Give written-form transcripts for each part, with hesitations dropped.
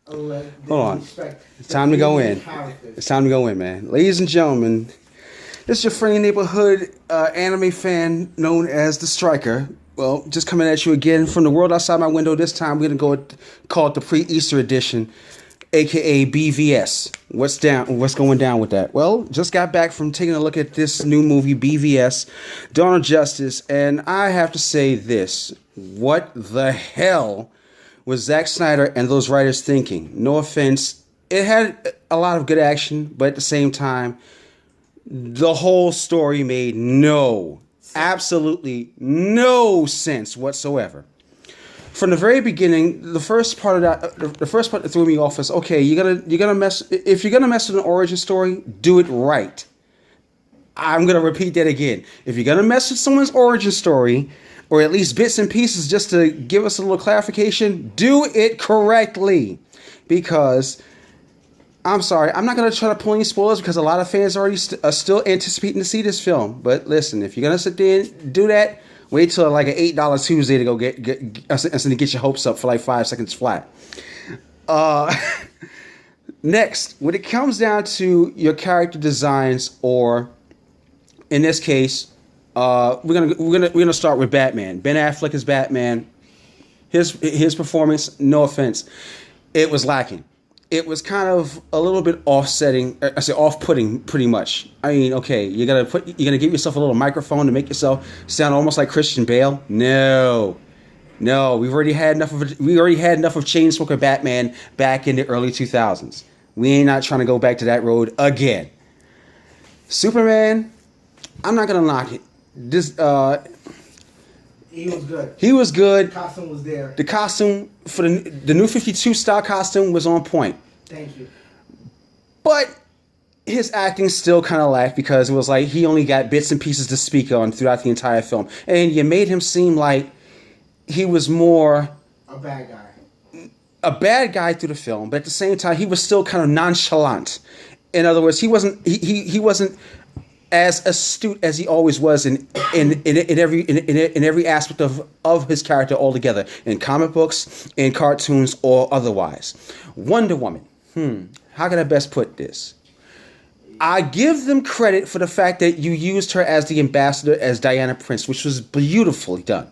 Hold on. It's time to go in. It's time to go in, man. Ladies and gentlemen, this is your friendly neighborhood anime fan known as the Striker. Well, just coming at you again from the world outside my window. This time we're gonna go call it the pre-Easter edition, aka BVS. What's down? What's going down with that? Well, just got back from taking a look at this new movie BVS, Dawn of Justice, and I have to say this: what the hell was Zack Snyder and those writers thinking? No offense, it had a lot of good action, but at the same time, the whole story made absolutely no sense whatsoever. From the very beginning, the first part that threw me off is, okay, you're gonna mess if you're gonna mess with an origin story, do it right. I'm gonna repeat that again. If you're gonna mess with someone's origin story, or at least bits and pieces just to give us a little clarification, do it correctly. Because, I'm sorry, I'm not going to try to pull any spoilers because a lot of fans already are still anticipating to see this film. But listen, if you're going to sit there and do that, wait till like an $8 Tuesday to go get your hopes up for like 5 seconds flat. Next, when it comes down to your character designs, or in this case, we're gonna start with Batman. Ben Affleck is Batman. His performance, no offense, it was lacking. It was kind of a little bit off-putting, pretty much. I mean, okay, you're gonna give yourself a little microphone to make yourself sound almost like Christian Bale. No, we already had enough of Chainsmoker Batman back in the early 2000s. We ain't not trying to go back to that road again. Superman, I'm not gonna knock it. He was good. He was good. The costume was there. The costume for the new 52 style costume was on point. Thank you. But his acting still kind of lacked because it was like he only got bits and pieces to speak on throughout the entire film. And you made him seem like he was more a bad guy through the film, but at the same time he was still kind of nonchalant. In other words, he wasn't as astute as he always was in every aspect of his character altogether, in comic books, in cartoons, or otherwise. Wonder Woman. How can I best put this? I give them credit for the fact that you used her as the ambassador, as Diana Prince, which was beautifully done.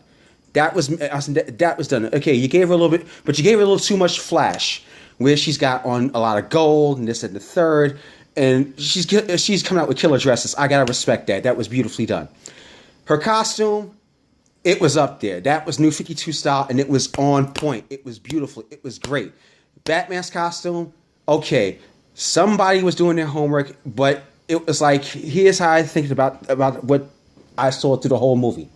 That was done. Okay, you gave her a little bit, but you gave her a little too much flash, where she's got on a lot of gold and this and the third. And she's coming out with killer dresses. I gotta respect that. That was beautifully done. Her costume, it was up there. That was New 52 style, and it was on point. It was beautiful. It was great. Batman's costume, okay. Somebody was doing their homework, but it was like, here's how I think about what I saw through the whole movie.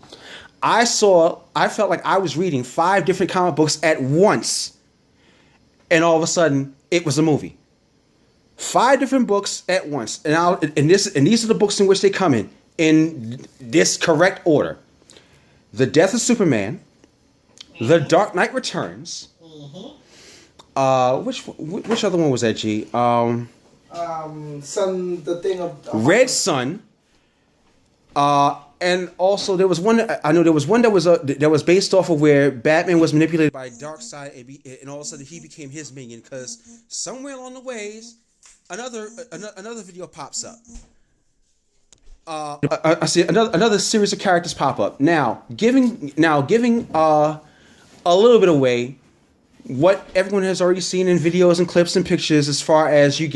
I felt like I was reading 5 different comic books at once, and all of a sudden, it was a movie. 5 different books at once, and these are the books in which they come in this correct order: The Death of Superman, The Dark Knight Returns. Which other one was that? G. The thing of Red Sun. And also there was one. I know there was one that was based off of where Batman was manipulated by Darkseid, and all of a sudden he became his minion, because somewhere along the ways, another video pops up. I see another series of characters pop up. Now giving a little bit away what everyone has already seen in videos and clips and pictures, as far as you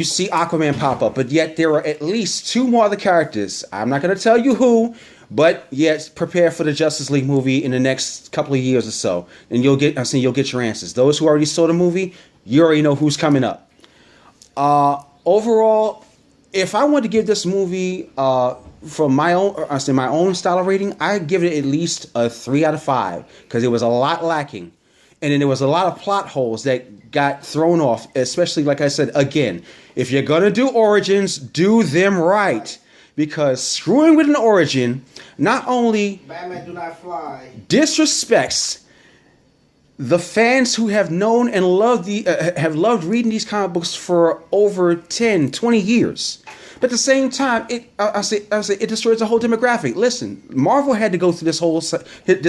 see Aquaman pop up, but yet there are at least 2 more other characters. I'm not going to tell you who, but yet prepare for the Justice League movie in the next couple of years or so, and you'll get your answers. Those who already saw the movie, you already know who's coming up. Overall, if I wanted to give this movie from my own style of rating, I'd give it at least a 3 out of 5, because it was a lot lacking, and then there was a lot of plot holes that got thrown off. Especially, like I said again, if you're gonna do origins, do them right, because screwing with an origin not only Batman Do Not Fly disrespects the fans who have known and loved reading these comic books for over 10, 20 years. But at the same time, I say it destroys the whole demographic. Listen, Marvel had to go through this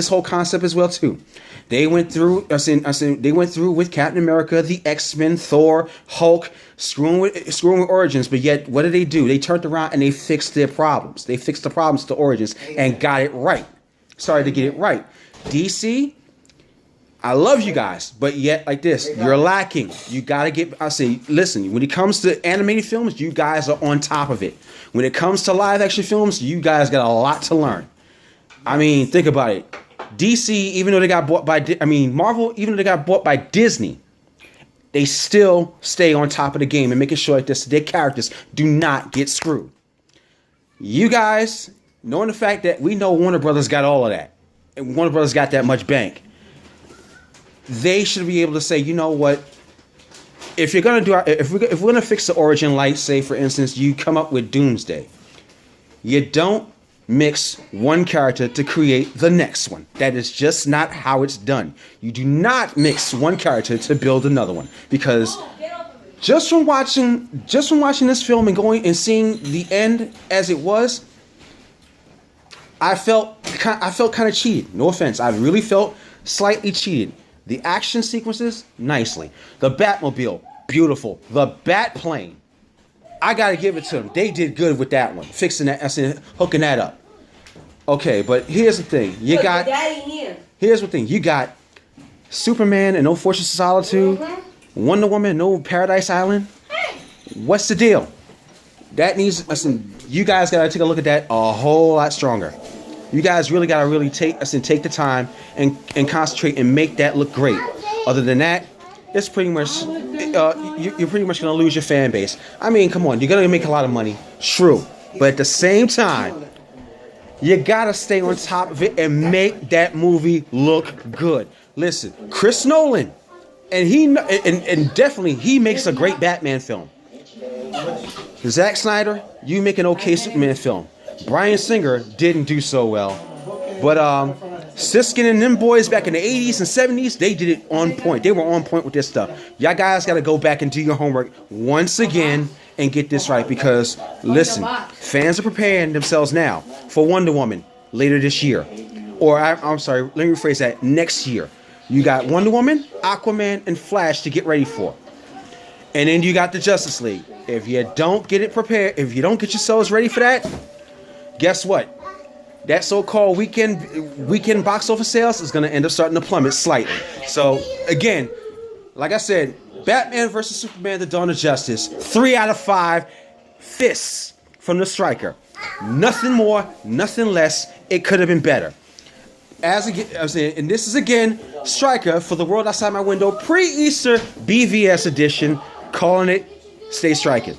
whole concept as well too. They went through. They went through with Captain America, the X-Men, Thor, Hulk, screwing with Origins. But yet, what did they do? They turned around and they fixed their problems. They fixed the problems to Origins and got it right. Started to get it right. DC, I love you guys, but yet like this, you're lacking. You gotta get. I say, listen. When it comes to animated films, you guys are on top of it. When it comes to live action films, you guys got a lot to learn. I mean, think about it. DC, even though they got bought by, Marvel, even though they got bought by Disney, they still stay on top of the game and making sure that their characters do not get screwed. You guys, knowing the fact that we know Warner Brothers got all of that, and Warner Brothers got that much bank, they should be able to say, you know what? If you're gonna if we're gonna fix the origin, like say for instance, you come up with Doomsday, you don't mix one character to create the next one. That is just not how it's done. You do not mix one character to build another one, because just from watching this film and going and seeing the end as it was, I felt kind of cheated. No offense, I really felt slightly cheated. The action sequences, nicely. The Batmobile, beautiful. The Batplane, I gotta give it to them. They did good with that one, fixing that, hooking that up. Okay, but here's the thing. Here's the thing. You got Superman and No Fortress of Solitude, Wonder Woman and No Paradise Island. What's the deal? That needs. You guys gotta take a look at that a whole lot stronger. You guys really gotta take the time and concentrate and make that look great. Other than that, it's pretty much you're pretty much gonna lose your fan base. I mean, come on, you're gonna make a lot of money, true, but at the same time, you gotta stay on top of it and make that movie look good. Listen, Chris Nolan, and definitely he makes a great Batman film. Zack Snyder, you make an okay Superman film. Bryan Singer didn't do so well, but Siskin and them boys back in the 80s and 70s, they did it on point. They were on point with this stuff. Y'all guys got to go back and do your homework once again and get this right, because listen, fans are preparing themselves now for Wonder Woman later this year, or I'm sorry, let me rephrase that, next year. You got Wonder Woman, Aquaman, and Flash to get ready for, and then you got the Justice League. If you don't get it prepared, if you don't get yourselves ready for that, guess what? That so-called weekend box office sales is going to end up starting to plummet slightly. So, again, like I said, Batman vs. Superman, The Dawn of Justice, 3 out of 5 fists from the striker. Nothing more, nothing less. It could have been better. As again, I was saying, and this is again Striker for the World Outside My Window pre-Easter BVS edition, calling it Stay Striking.